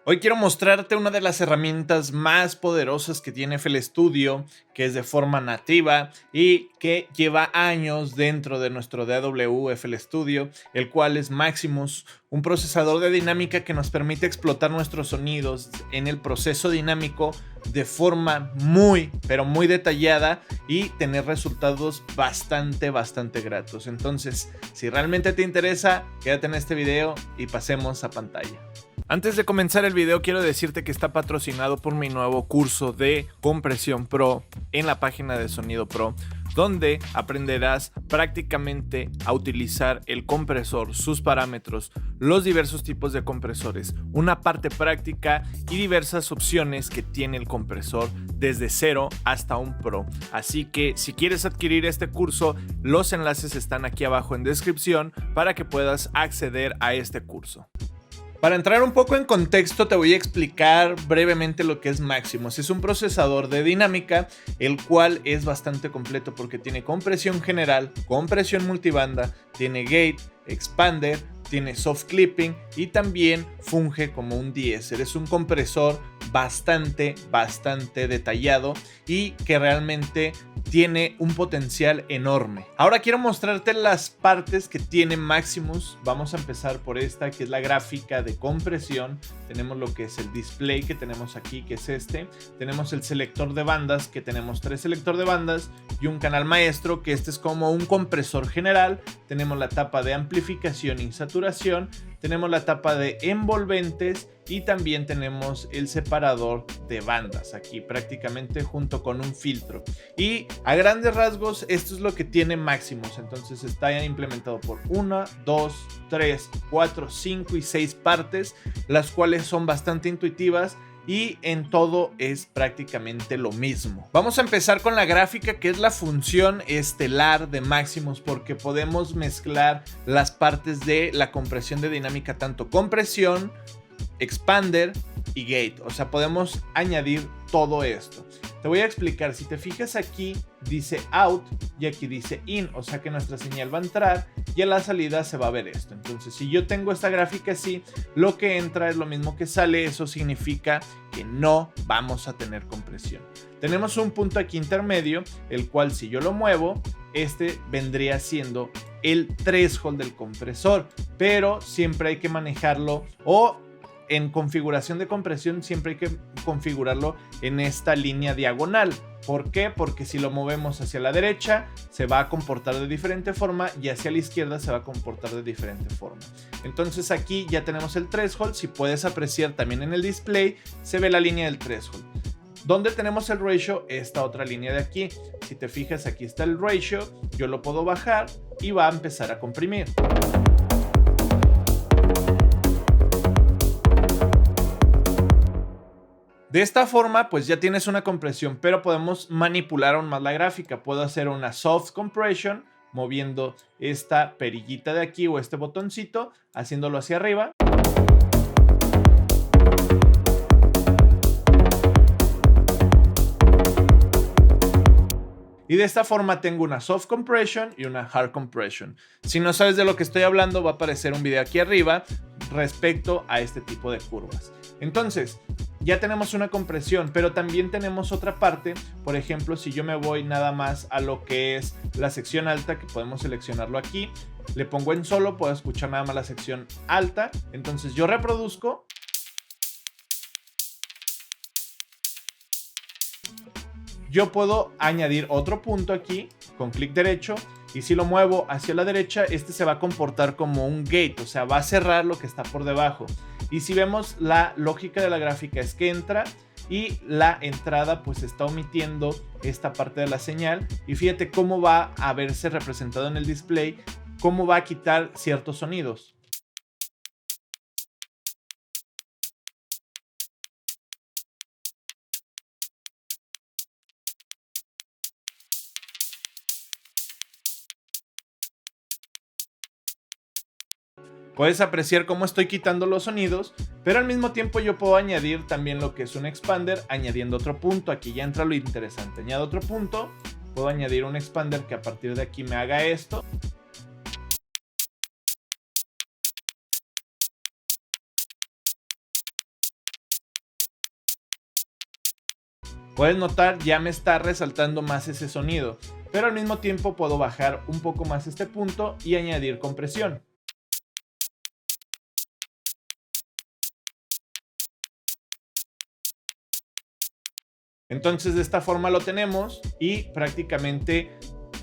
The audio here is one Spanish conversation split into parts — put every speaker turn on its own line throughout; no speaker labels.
Hoy quiero mostrarte una de las herramientas más poderosas que tiene FL Studio, que es de forma nativa y que lleva años dentro de nuestro DAW FL Studio, el cual es Maximus, un procesador de dinámica que nos permite explotar nuestros sonidos en el proceso dinámico de forma muy, pero muy detallada y tener resultados bastante gratos. Entonces, si realmente te interesa, quédate en este video y pasemos a pantalla. Antes de comenzar el video quiero decirte que está patrocinado por mi nuevo curso de Compresión Pro en la página de Sonido Pro, donde aprenderás prácticamente a utilizar el compresor, sus parámetros, los diversos tipos de compresores, una parte práctica y diversas opciones que tiene el compresor desde cero hasta un Pro. Así que si quieres adquirir este curso, los enlaces están aquí abajo en descripción para que puedas acceder a este curso. Para entrar un poco en contexto, te voy a explicar brevemente lo que es Maximus. Es un procesador de dinámica, el cual es bastante completo porque tiene compresión general, compresión multibanda, tiene gate, expander, tiene soft clipping y también funge como un deesser. Es un compresor bastante detallado y que realmente tiene un potencial enorme. Ahora quiero mostrarte las partes que tiene Maximus. Vamos a empezar por esta, que es la gráfica de compresión. Tenemos lo que es el display que tenemos aquí, que es este. Tenemos el selector de bandas, que tenemos 3 selectores de bandas y un canal maestro, que este es como un compresor general. Tenemos la tapa de amplificación y saturación. Tenemos la tapa de envolventes y también tenemos el separador de bandas aquí prácticamente junto con un filtro. Y a grandes rasgos esto es lo que tiene Maximus. Entonces está implementado por 1, 2, 3, 4, 5 y 6 partes, las cuales son bastante intuitivas y en todo es prácticamente lo mismo. Vamos a empezar con la gráfica, que es la función estelar de Maximus, porque podemos mezclar las partes de la compresión de dinámica, tanto compresión, expander y gate. O sea, podemos añadir todo esto. Te voy a explicar. Si te fijas, aquí dice out y aquí dice in, o sea que nuestra señal va a entrar y a la salida se va a ver esto. Entonces, si yo tengo esta gráfica así, lo que entra es lo mismo que sale. Eso significa que no vamos a tener compresión. Tenemos un punto aquí intermedio, el cual si yo lo muevo, este vendría siendo el threshold del compresor, pero siempre hay que manejarlo, o en configuración de compresión siempre hay que configurarlo en esta línea diagonal. ¿Por qué? Porque si lo movemos hacia la derecha se va a comportar de diferente forma y hacia la izquierda se va a comportar de diferente forma. Entonces aquí ya tenemos el threshold. Si puedes apreciar también en el display se ve la línea del threshold. ¿Dónde tenemos el ratio? Esta otra línea de aquí. Si te fijas, aquí está el ratio. Yo lo puedo bajar y va a empezar a comprimir. De esta forma pues ya tienes una compresión, pero podemos manipular aún más la gráfica. Puedo hacer una soft compression moviendo esta perillita de aquí o este botoncito, haciéndolo hacia arriba. Y de esta forma tengo una soft compression y una hard compression. Si no sabes de lo que estoy hablando, va a aparecer un video aquí arriba respecto a este tipo de curvas. Entonces, ya tenemos una compresión, pero también tenemos otra parte. Por ejemplo, si yo me voy nada más a lo que es la sección alta, que podemos seleccionarlo aquí, le pongo en solo, puedo escuchar nada más la sección alta. Entonces yo reproduzco. Yo puedo añadir otro punto aquí con clic derecho, y si lo muevo hacia la derecha, este se va a comportar como un gate, o sea, va a cerrar lo que está por debajo. Y si vemos, la lógica de la gráfica es que entra y la entrada pues está omitiendo esta parte de la señal, y fíjate cómo va a verse representado en el display, cómo va a quitar ciertos sonidos. Puedes apreciar cómo estoy quitando los sonidos, pero al mismo tiempo yo puedo añadir también lo que es un expander, añadiendo otro punto. Aquí ya entra lo interesante. Añado otro punto, puedo añadir un expander que a partir de aquí me haga esto. Puedes notar, ya me está resaltando más ese sonido, pero al mismo tiempo puedo bajar un poco más este punto y añadir compresión. Entonces de esta forma lo tenemos y prácticamente,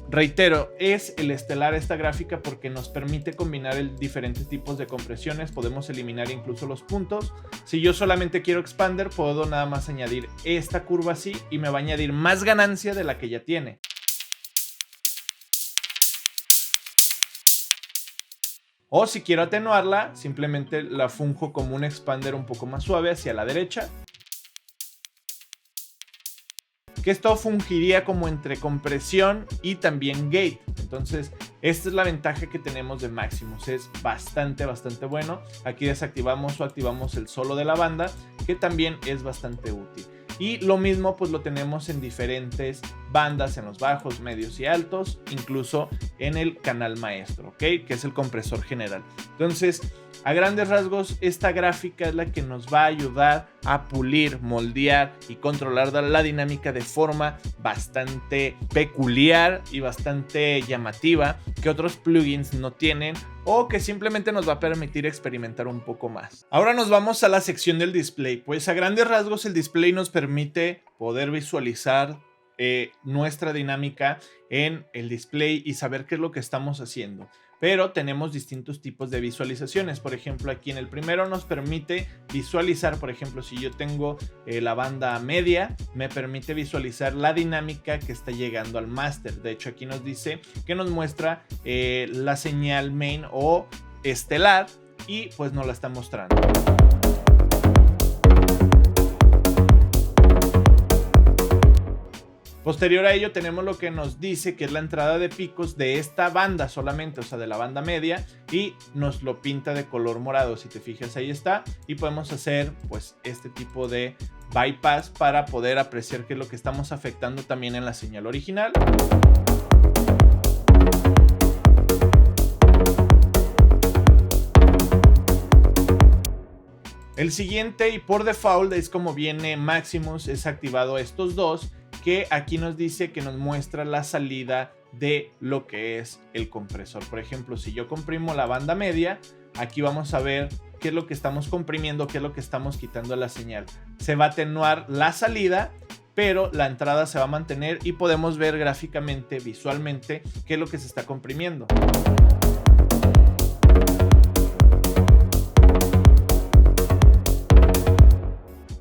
reitero, es el estelar esta gráfica porque nos permite combinar diferentes tipos de compresiones. Podemos eliminar incluso los puntos. Si yo solamente quiero expander, puedo nada más añadir esta curva así y me va a añadir más ganancia de la que ya tiene. O si quiero atenuarla, simplemente la funjo como un expander un poco más suave hacia la derecha. Que esto fungiría como entre compresión y también gate. Entonces, esta es la ventaja que tenemos de Maximus. Es bastante bueno. Aquí desactivamos o activamos el solo de la banda, que también es bastante útil. Y lo mismo pues lo tenemos en diferentes bandas, en los bajos, medios y altos, incluso en el canal maestro, ¿ok? Que es el compresor general. Entonces, a grandes rasgos, esta gráfica es la que nos va a ayudar a pulir, moldear y controlar la dinámica de forma bastante peculiar y bastante llamativa que otros plugins no tienen, o que simplemente nos va a permitir experimentar un poco más. Ahora nos vamos a la sección del display. Pues a grandes rasgos el display nos permite poder visualizar nuestra dinámica en el display y saber qué es lo que estamos haciendo. Pero tenemos distintos tipos de visualizaciones. Por ejemplo, aquí en el primero nos permite visualizar, por ejemplo, si yo tengo la banda media, me permite visualizar la dinámica que está llegando al máster. De hecho, aquí nos dice que nos muestra la señal main o estelar y pues nos la está mostrando. Posterior a ello tenemos lo que nos dice que es la entrada de picos de esta banda solamente, o sea de la banda media, y nos lo pinta de color morado. Si te fijas, ahí está, y podemos hacer pues este tipo de bypass para poder apreciar qué es lo que estamos afectando también en la señal original. El siguiente, y por default es como viene Maximus, es activado estos dos, que aquí nos dice que nos muestra la salida de lo que es el compresor. Por ejemplo, si yo comprimo la banda media, aquí vamos a ver qué es lo que estamos comprimiendo, qué es lo que estamos quitando de la señal. Se va a atenuar la salida, pero la entrada se va a mantener y podemos ver gráficamente, visualmente, qué es lo que se está comprimiendo.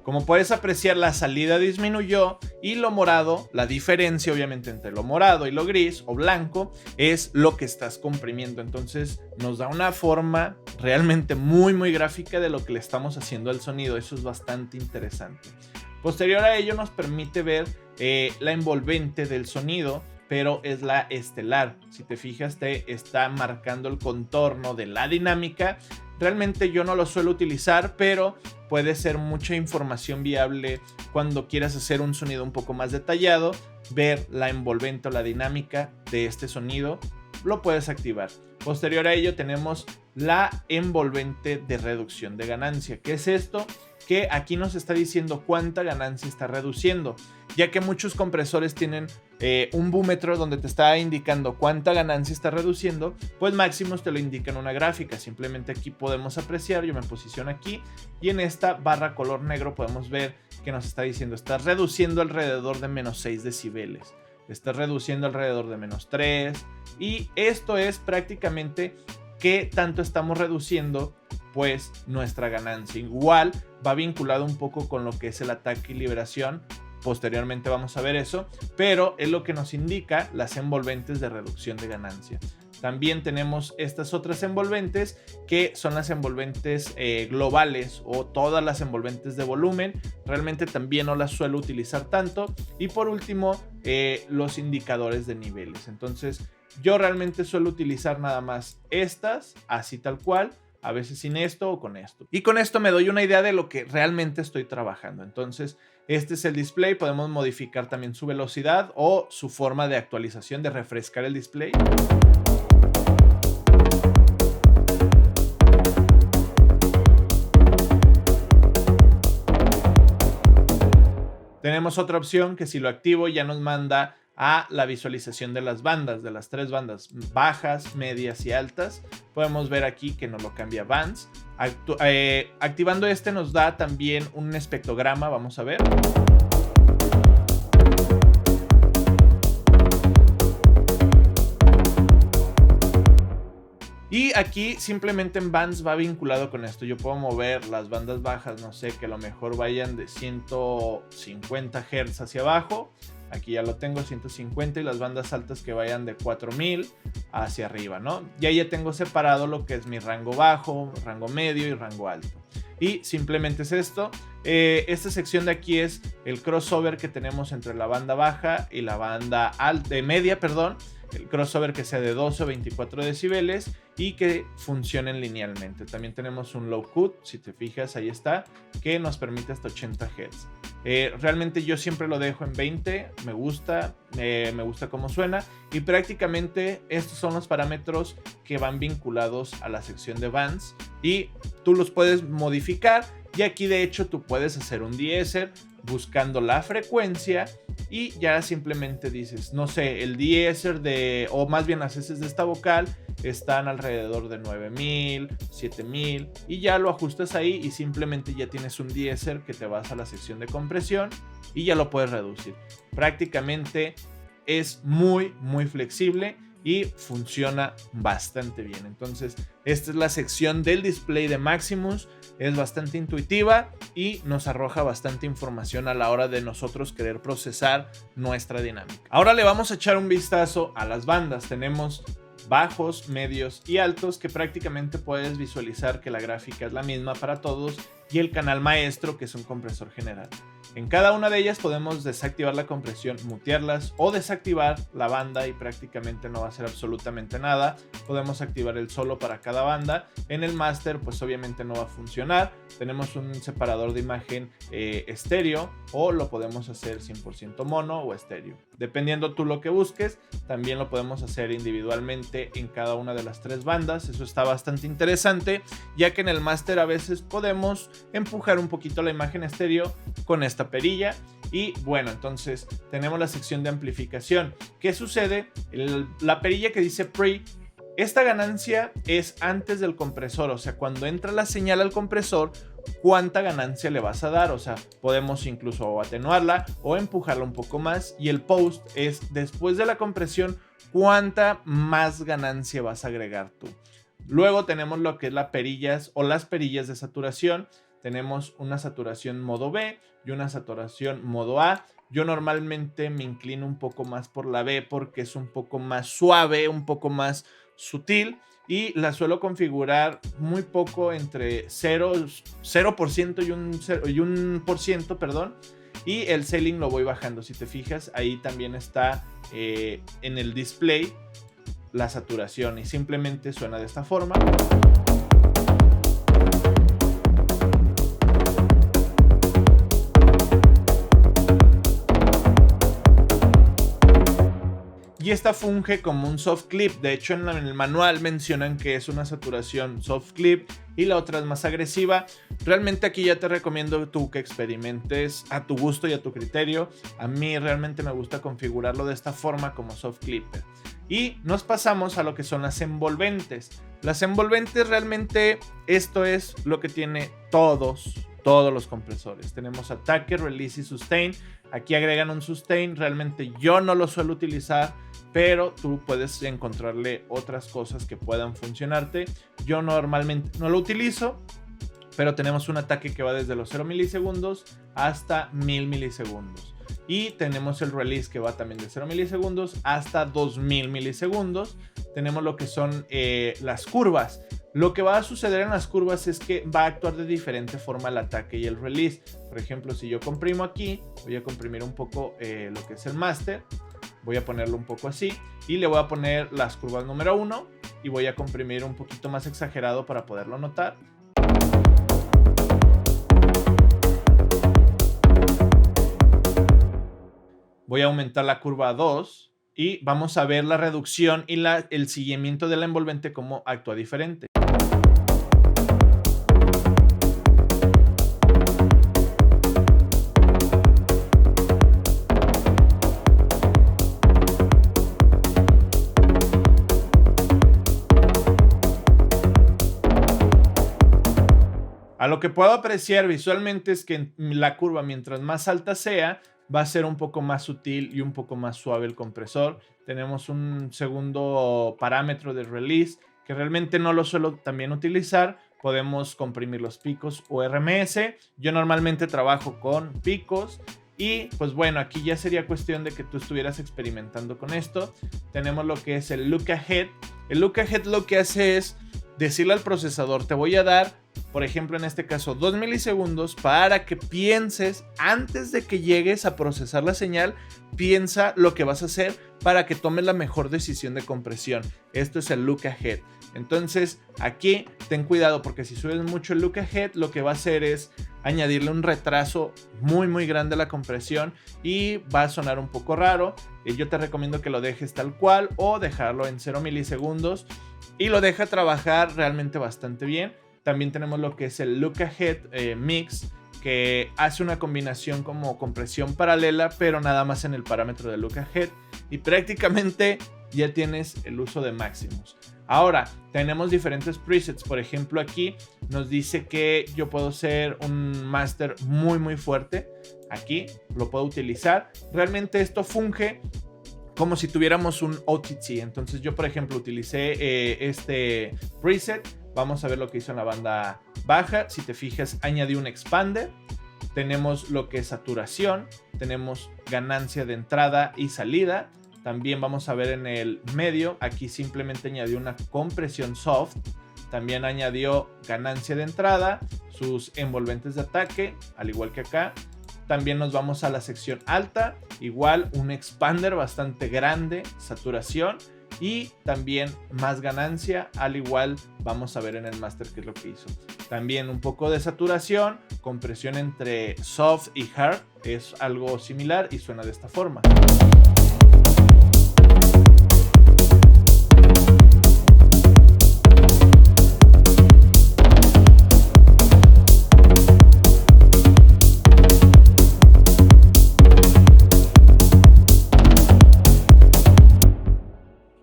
Como puedes apreciar, la salida disminuyó y lo morado, la diferencia obviamente entre lo morado y lo gris o blanco, es lo que estás comprimiendo. Entonces nos da una forma realmente muy gráfica de lo que le estamos haciendo al sonido. Eso es bastante interesante. Posterior a ello nos permite ver la envolvente del sonido, pero es la estelar. Si te fijas, te está marcando el contorno de la dinámica. Realmente yo no lo suelo utilizar, pero puede ser mucha información viable cuando quieras hacer un sonido un poco más detallado. Ver la envolvente o la dinámica de este sonido, lo puedes activar. Posterior a ello tenemos la envolvente de reducción de ganancia. ¿Qué es esto? Que aquí nos está diciendo cuánta ganancia está reduciendo, ya que muchos compresores tienen un búmetro donde te está indicando cuánta ganancia está reduciendo. Pues Maximus te lo indica en una gráfica. Simplemente aquí podemos apreciar, yo me posiciono aquí y en esta barra color negro podemos ver que nos está diciendo está reduciendo alrededor de menos 6 decibeles, está reduciendo alrededor de menos 3, y esto es prácticamente qué tanto estamos reduciendo pues nuestra ganancia. Igual va vinculado un poco con lo que es el ataque y liberación. Posteriormente vamos a ver eso, pero es lo que nos indica las envolventes de reducción de ganancia. También tenemos estas otras envolventes que son las envolventes globales o todas las envolventes de volumen. Realmente también no las suelo utilizar tanto. Y por último, los indicadores de niveles. Entonces yo realmente suelo utilizar nada más estas, así tal cual. A veces sin esto o con esto. Y con esto me doy una idea de lo que realmente estoy trabajando. Entonces, este es el display. Podemos modificar también su velocidad o su forma de actualización, de refrescar el display. Tenemos otra opción que si lo activo ya nos manda a la visualización de las bandas, de las 3 bandas, bajas, medias y altas. Podemos ver aquí que nos lo cambia a bands. Activando este nos da también un espectrograma, vamos a ver. Y aquí simplemente en bands va vinculado con esto. Yo puedo mover las bandas bajas, no sé, que a lo mejor vayan de 150 Hz hacia abajo. Aquí ya lo tengo, 150, y las bandas altas que vayan de 4000 hacia arriba, ¿no? Y ahí ya tengo separado lo que es mi rango bajo, rango medio y rango alto. Y simplemente es esto. Esta sección de aquí es el crossover que tenemos entre la banda baja y la banda alta, media, perdón. El crossover que sea de 12 o 24 decibeles y que funcionen linealmente. También tenemos un low cut, si te fijas, ahí está, que nos permite hasta 80 Hz. Realmente yo siempre lo dejo en 20, me gusta cómo suena, y prácticamente estos son los parámetros que van vinculados a la sección de bands y tú los puedes modificar. Y aquí de hecho tú puedes hacer un deesser buscando la frecuencia y ya simplemente dices, no sé, el deesser o más bien las heces de esta vocal están alrededor de 9000, 7000, y ya lo ajustas ahí y simplemente ya tienes un deesser que te vas a la sección de compresión y ya lo puedes reducir. Prácticamente es muy flexible y funciona bastante bien. Entonces esta es la sección del display de Maximus. Es bastante intuitiva y nos arroja bastante información a la hora de nosotros querer procesar nuestra dinámica. Ahora le vamos a echar un vistazo a las bandas. Tenemos bajos, medios y altos, que prácticamente puedes visualizar que la gráfica es la misma para todos, y el canal maestro, que es un compresor general. En cada una de ellas podemos desactivar la compresión, mutearlas o desactivar la banda y prácticamente no va a hacer absolutamente nada. Podemos activar el solo para cada banda. En el master pues obviamente no va a funcionar. Tenemos un separador de imagen estéreo, o lo podemos hacer 100% mono o estéreo. Dependiendo tú lo que busques, también lo podemos hacer individualmente en cada una de las 3 bandas. Eso está bastante interesante, ya que en el master a veces podemos empujar un poquito la imagen estéreo con esta perilla. Y bueno, entonces tenemos la sección de amplificación. ¿Qué sucede? La perilla que dice pre, esta ganancia es antes del compresor, o sea, cuando entra la señal al compresor, cuánta ganancia le vas a dar. O sea, podemos incluso atenuarla o empujarla un poco más, y el post es después de la compresión, cuánta más ganancia vas a agregar tú. Luego tenemos lo que es las perillas o las perillas de saturación. Tenemos una saturación modo B y una saturación modo A. Yo normalmente me inclino un poco más por la B porque es un poco más suave, un poco más sutil, y la suelo configurar muy poco, entre 0% y 1%, perdón. Y el ceiling lo voy bajando. Si te fijas, ahí también está en el display la saturación, y simplemente suena de esta forma. Y esta funge como un soft clip. De hecho, en el manual mencionan que es una saturación soft clip y la otra es más agresiva. Realmente aquí ya te recomiendo tú que experimentes a tu gusto y a tu criterio. A mí realmente me gusta configurarlo de esta forma, como soft clipper. Y nos pasamos a lo que son las envolventes. Las envolventes, realmente esto es lo que tiene todos los compresores. Tenemos ataque, release y sustain. Aquí agregan un sustain. Realmente yo no lo suelo utilizar, pero tú puedes encontrarle otras cosas que puedan funcionarte. Yo normalmente no lo utilizo, pero tenemos un ataque que va desde los 0 milisegundos hasta 1000 milisegundos. Y tenemos el release que va también de 0 milisegundos hasta 2000 milisegundos. Tenemos lo que son las curvas. Lo que va a suceder en las curvas es que va a actuar de diferente forma el ataque y el release. Por ejemplo, si yo comprimo aquí, voy a comprimir un poco lo que es el master. Voy a ponerlo un poco así y le voy a poner las curvas número 1 y voy a comprimir un poquito más exagerado para poderlo notar. Voy a aumentar la curva 2 y vamos a ver la reducción y el seguimiento de la envolvente, cómo actúa diferente. lo que puedo apreciar visualmente es que la curva, mientras más alta sea, va a ser un poco más sutil y un poco más suave el compresor. Tenemos un segundo parámetro de release que realmente no lo suelo también utilizar. Podemos comprimir los picos o RMS. Yo normalmente trabajo con picos. Y pues bueno, aquí ya sería cuestión de que tú estuvieras experimentando con esto. Tenemos lo que es el look ahead. El look ahead lo que hace es decirle al procesador: te voy a dar, por ejemplo, en este caso 2 milisegundos para que pienses antes de que llegues a procesar la señal. Piensa lo que vas a hacer para que tomes la mejor decisión de compresión. Esto es el look ahead. Entonces aquí ten cuidado, porque si subes mucho el look ahead, lo que va a hacer es añadirle un retraso muy grande a la compresión y va a sonar un poco raro. Yo te recomiendo que lo dejes tal cual o dejarlo en 0 milisegundos y lo deja trabajar realmente bastante bien. También tenemos lo que es el look ahead mix, que hace una combinación como compresión paralela, pero nada más en el parámetro de look ahead, y prácticamente ya tienes el uso de máximos. Ahora, tenemos diferentes presets. Por ejemplo, aquí nos dice que yo puedo hacer un master muy fuerte. Aquí lo puedo utilizar. Realmente esto funge como si tuviéramos un OTT. Entonces yo, por ejemplo, utilicé este preset. Vamos a ver lo que hizo en la banda baja. Si te fijas, añadí un expander. Tenemos lo que es saturación. Tenemos ganancia de entrada y salida. También vamos a ver en el medio, aquí simplemente añadió una compresión soft. También añadió ganancia de entrada, sus envolventes de ataque, al igual que acá. También nos vamos a la sección alta, igual un expander bastante grande, saturación y también más ganancia, al igual vamos a ver en el master qué es lo que hizo. También un poco de saturación, compresión entre soft y hard, es algo similar y suena de esta forma.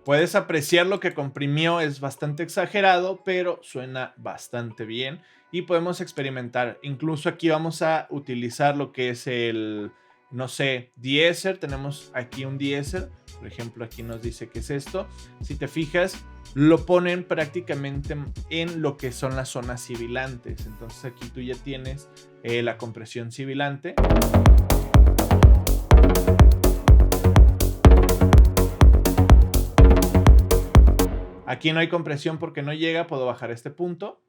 Puedes apreciar lo que comprimió, es bastante exagerado, pero suena bastante bien y podemos experimentar. Incluso aquí vamos a utilizar lo que es el, no sé, deesser. Tenemos aquí un deesser, por ejemplo, aquí nos dice que es esto. Si te fijas, lo ponen prácticamente en lo que son las zonas sibilantes. Entonces aquí tú ya tienes la compresión sibilante. Aquí no hay compresión porque no llega, puedo bajar este punto.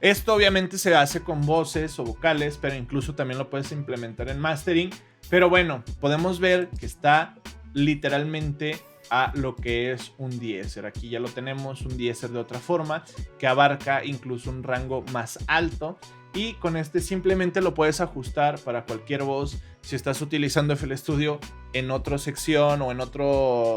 Esto obviamente se hace con voces o vocales, pero incluso también lo puedes implementar en mastering. Pero bueno, podemos ver que está literalmente a lo que es un deesser. Aquí ya lo tenemos, un deesser de otra forma, que abarca incluso un rango más alto. Y con este simplemente lo puedes ajustar para cualquier voz. Si estás utilizando FL Studio en otra sección o en otra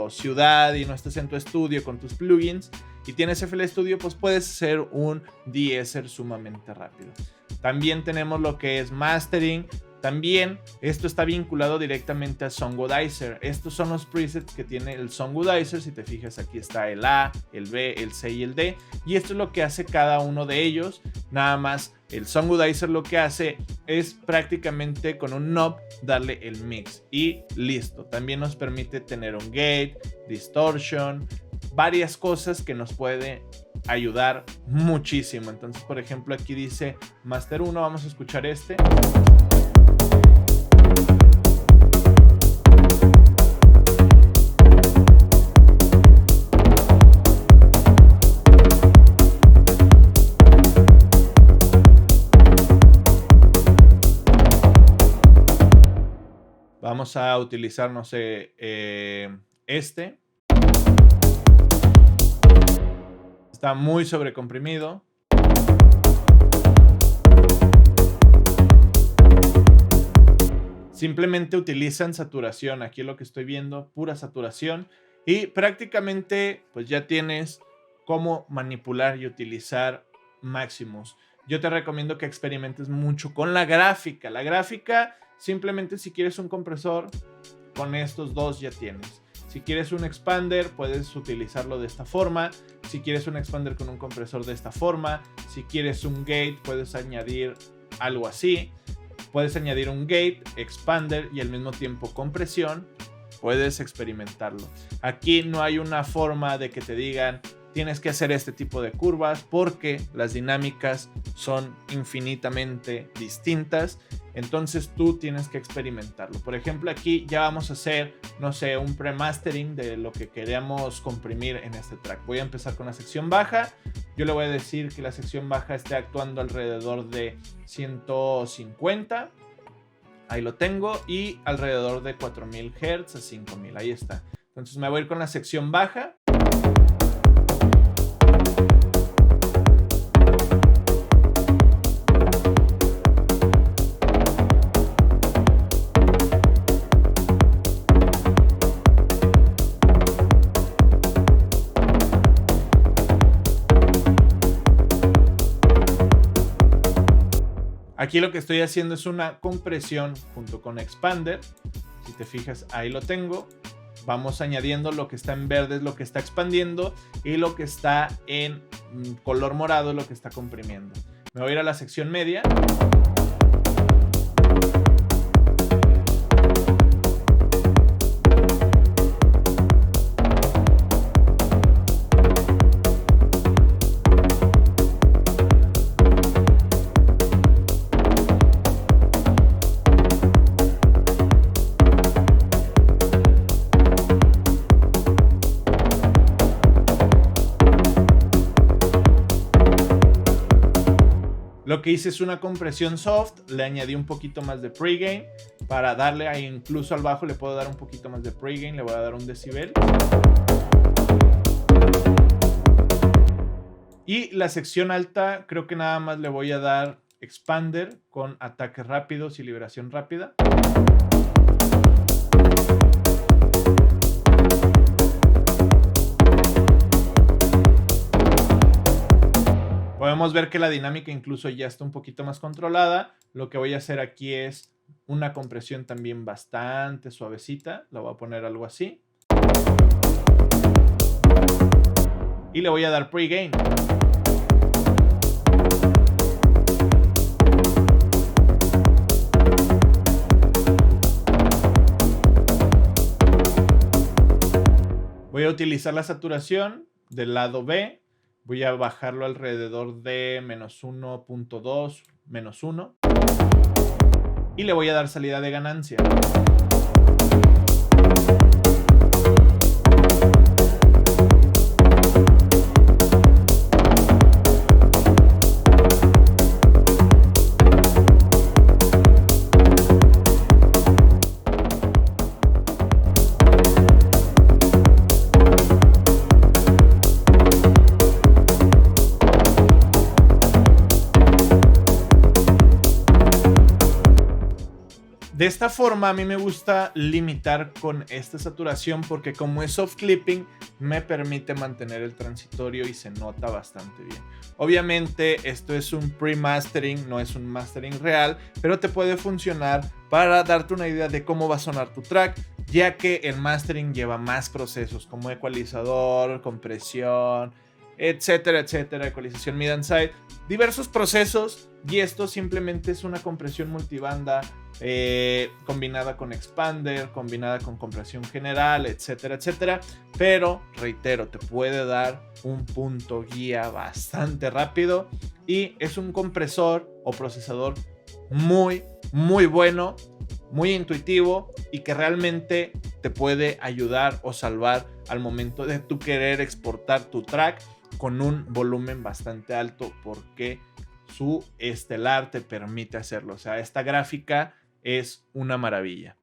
ciudad y no estás en tu estudio con tus plugins y tienes FL Studio, pues puedes hacer un deesser sumamente rápido. También tenemos lo que es mastering. También esto está vinculado directamente a Songoodizer. Estos son los presets que tiene el Songoodizer. Si te fijas, aquí está el A, el B, el C y el D. Y esto es lo que hace cada uno de ellos. Nada más el Songoodizer lo que hace es prácticamente con un knob darle el mix y listo. También nos permite tener un gate, distortion, varias cosas que nos puede ayudar muchísimo. Entonces, por ejemplo, aquí dice Master 1. Vamos a escuchar este. Vamos a utilizar, no sé, este. Está muy sobrecomprimido. Simplemente utilizan saturación. Aquí es lo que estoy viendo, pura saturación. Y prácticamente pues ya tienes cómo manipular y utilizar máximos. yo te recomiendo que experimentes mucho con la gráfica. La gráfica, simplemente si quieres un compresor, con estos dos ya tienes. Si quieres un expander, puedes utilizarlo de esta forma. Si quieres un expander con un compresor, de esta forma. Si quieres un gate, puedes añadir algo así. Puedes añadir un gate, expander y al mismo tiempo compresión. Puedes experimentarlo. Aquí no hay una forma de que te digan tienes que hacer este tipo de curvas, porque las dinámicas son infinitamente distintas. Entonces tú tienes que experimentarlo. Por ejemplo, aquí ya vamos a hacer, no sé, un pre-mastering de lo que queremos comprimir en este track. Voy a empezar con la sección baja. Yo le voy a decir que la sección baja esté actuando alrededor de 150. Ahí lo tengo. Y alrededor de 4000 Hz a 5000. Ahí está. Entonces me voy a ir con la sección baja. Aquí lo que estoy haciendo es una compresión junto con expander. Si te fijas, ahí lo tengo. Vamos añadiendo lo que está en verde, es lo que está expandiendo, y lo que está en color morado es lo que está comprimiendo. Me voy a ir a la sección media. Lo que hice es una compresión soft, le añadí un poquito más de pregain para darle ahí, incluso al bajo le puedo dar un poquito más de pregain, le voy a dar un decibel. Y la sección alta creo que nada más le voy a dar expander con ataques rápidos y liberación rápida. Podemos ver que la dinámica incluso ya está un poquito más controlada. Lo que voy a hacer aquí es una compresión también bastante suavecita. La voy a poner algo así. Y le voy a dar pregain. Voy a utilizar la saturación del lado B. Voy a bajarlo alrededor de -1.2, -1. Y le voy a dar salida de ganancia. De esta forma a mí me gusta limitar con esta saturación, porque como es soft clipping me permite mantener el transitorio y se nota bastante bien. Obviamente esto es un pre-mastering, no es un mastering real, pero te puede funcionar para darte una idea de cómo va a sonar tu track, ya que el mastering lleva más procesos como ecualizador, compresión, etcétera, etcétera, ecualización mid and side, diversos procesos, y esto simplemente es una compresión multibanda combinada con expander, combinada con compresión general, etcétera, etcétera. Pero reitero, te puede dar un punto guía bastante rápido y es un compresor o procesador muy, muy bueno, muy intuitivo y que realmente te puede ayudar o salvar al momento de tú querer exportar tu track con un volumen bastante alto, porque su estelar te permite hacerlo. O sea, esta gráfica es una maravilla.